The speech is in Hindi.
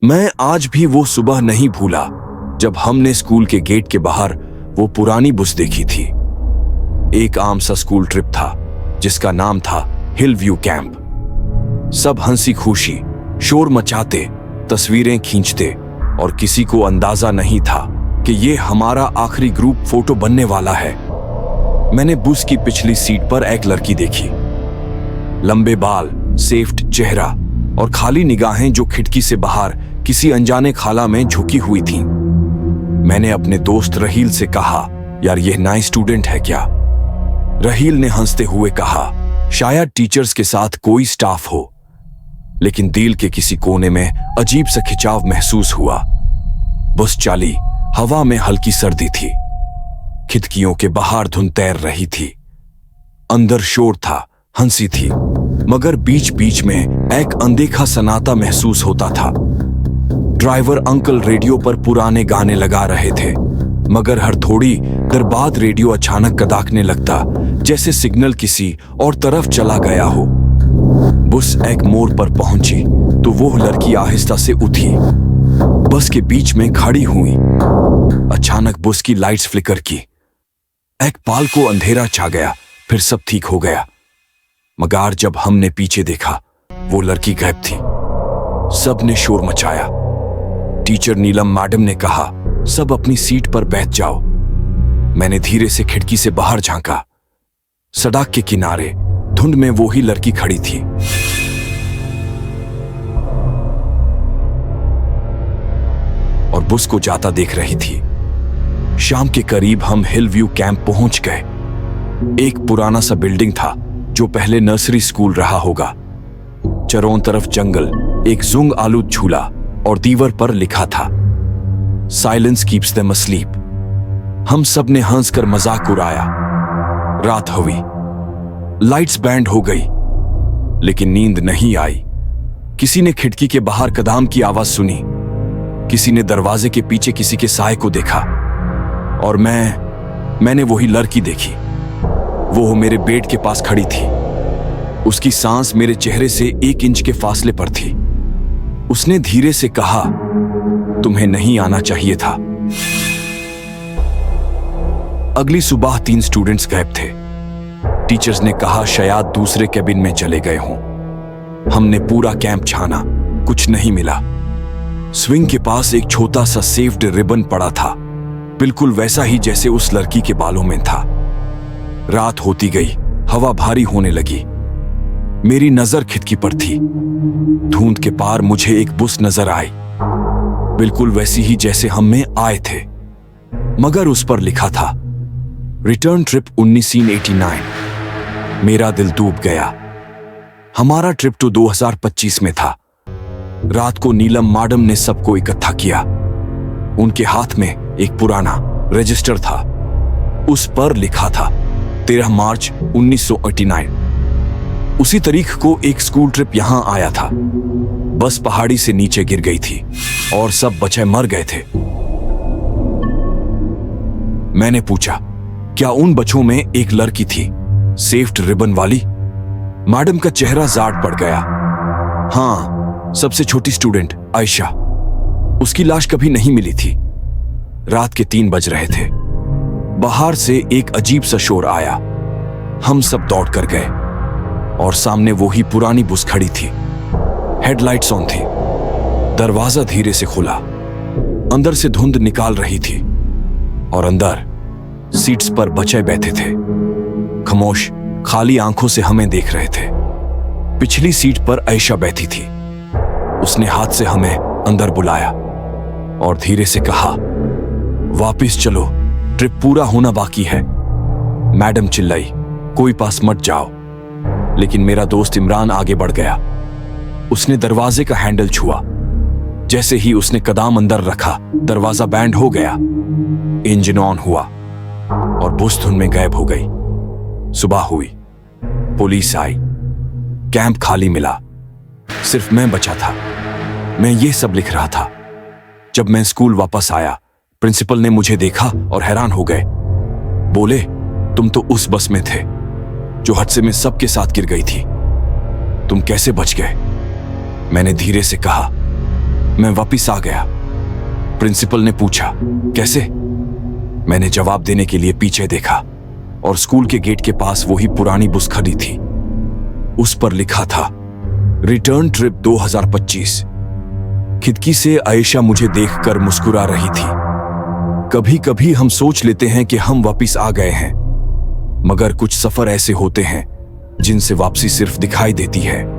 मैं आज भी वो सुबह नहीं भूला जब हमने स्कूल के गेट के बाहर वो पुरानी बस देखी थी। एक आम सा स्कूल ट्रिप था जिसका नाम था हिल व्यू कैंप। सब हंसी खुशी शोर मचाते, तस्वीरें खींचते और किसी को अंदाजा नहीं था कि ये हमारा आखिरी ग्रुप फोटो बनने वाला है। मैंने बस की पिछली सीट पर एक लड़की देखी, लंबे बाल, सेफ्ट चेहरा और खाली निगाहें जो खिड़की से बाहर किसी अनजाने खाला में झुकी हुई थीं। मैंने अपने दोस्त रहील से कहा, यार ये नई स्टूडेंट है क्या? रहील ने हंसते हुए कहा, शायद टीचर्स के साथ कोई स्टाफ हो। लेकिन दिल के किसी कोने में अजीब सा खिंचाव महसूस हुआ। बस चाली, हवा में हल्की सर्दी थी, खिड़कियों के बाहर धुंध तैर रही थी, अंदर शोर था, हंसी थी, मगर बीच बीच में एक अनदेखा सन्नाटा महसूस होता था। ड्राइवर अंकल रेडियो पर पुराने गाने लगा रहे थे, मगर हर थोड़ी देर बाद रेडियो अचानक कदाकने लगता, जैसे सिग्नल किसी और तरफ चला गया हो। बस एक मोड़ पर पहुंची तो वो लड़की आहिस्ता से उठी, बस के बीच में खड़ी हुई। अचानक बस की लाइट्स फ्लिकर की, एक पाल को अंधेरा छा गया, फिर सब ठीक हो गया। मगर जब हमने पीछे देखा, वो लड़की गायब थी। सबने शोर मचाया। टीचर नीलम मैडम ने कहा, सब अपनी सीट पर बैठ जाओ। मैंने धीरे से खिड़की से बाहर झांका। सड़क के किनारे धुंध में वो ही लड़की खड़ी थी। और बस को जाता देख रही थी। शाम के करीब हम हिल व्यू कैंप पहुंच गए। एक पुराना सा बिल्डिंग था जो पहले नर्सरी स्कूल रहा होगा। चारों तरफ जंगल, एक जुंग आलूद झूला और दीवार पर लिखा था, साइलेंस कीप्स देम अस्लीप। हम सब ने हंसकर मजाक उड़ाया। रात हुई, लाइट्स बैंड हो गई, लेकिन नींद नहीं आई। किसी ने खिड़की के बाहर कदम की आवाज सुनी, किसी ने दरवाजे के पीछे किसी के साए को देखा, और मैंने वही लड़की देखी। वो मेरे बेड के पास खड़ी थी। उसकी सांस मेरे चेहरे से 1 इंच के फासले पर थी। उसने धीरे से कहा, तुम्हें नहीं आना चाहिए था। अगली सुबह 3 स्टूडेंट्स गायब थे। टीचर्स ने कहा शायद दूसरे केबिन में चले गए हों। हमने पूरा कैंप छाना, कुछ नहीं मिला। स्विंग के पास एक छोटा सा सेफ्ड रिबन पड़ा था, बिल्कुल वैसा ही जैसे उस लड़की के बालों में था। रात होती गई, हवा भारी होने लगी। मेरी नजर खिड़की पर थी। धुंध के पार मुझे एक बस नजर आई, बिल्कुल वैसी ही जैसे हम में आए थे, मगर उस पर लिखा था रिटर्न ट्रिप 1989। मेरा दिल डूब गया। हमारा ट्रिप तो 2025 में था। रात को नीलम मैडम ने सबको इकट्ठा किया। उनके हाथ में एक पुराना रजिस्टर था। उस पर लिखा था 13 मार्च 1989। उसी तारीख को एक स्कूल ट्रिप यहां आया था। बस पहाड़ी से नीचे गिर गई थी और सब बच्चे मर गए थे। मैंने पूछा, क्या उन बच्चों में एक लड़की थी, सेफ्ट रिबन वाली? मैडम का चेहरा जाड़ पड़ गया। हाँ, सबसे छोटी स्टूडेंट आयशा। उसकी लाश कभी नहीं मिली थी। रात के 3 बज रहे थे। बाहर से एक अजीब सा शोर आया। हम सब दौड़ कर गए और सामने वो ही पुरानी बस खड़ी थी। हेडलाइट्स ऑन थी। दरवाजा धीरे से खुला। अंदर से धुंध निकाल रही थी और अंदर सीट्स पर बच्चे बैठे थे, खामोश, खाली आंखों से हमें देख रहे थे। पिछली सीट पर आयशा बैठी थी। उसने हाथ से हमें अंदर बुलाया और धीरे से कहा, वापस चलो, ट्रिप पूरा होना बाकी है। मैडम चिल्लाई, कोई पास मत जाओ। लेकिन मेरा दोस्त इमरान आगे बढ़ गया। उसने दरवाजे का हैंडल छुआ। जैसे ही उसने कदम अंदर रखा, दरवाजा बैंड हो गया। इंजन ऑन हुआ और बस धुंध में गायब हो गई। सुबह हुई, पुलिस आई, कैंप खाली मिला। सिर्फ मैं बचा था। मैं ये सब लिख रहा था। जब मैं स्कूल वापस आया, प्रिंसिपल ने मुझे देखा और हैरान हो गए। बोले, तुम तो उस बस में थे जो हादसे में सबके साथ गिर गई थी। तुम कैसे बच गए? मैंने धीरे से कहा, मैं वापस आ गया। प्रिंसिपल ने पूछा, कैसे? मैंने जवाब देने के लिए पीछे देखा और स्कूल के गेट के पास वही पुरानी बुस खड़ी थी। उस पर लिखा था, रिटर्न ट्रिप 2025। खिड़की से आयशा मुझे देखकर मुस्कुरा रही थी। कभी कभी हम सोच लेते हैं कि हम वापस आ गए हैं, मगर कुछ सफर ऐसे होते हैं जिनसे वापसी सिर्फ दिखाई देती है,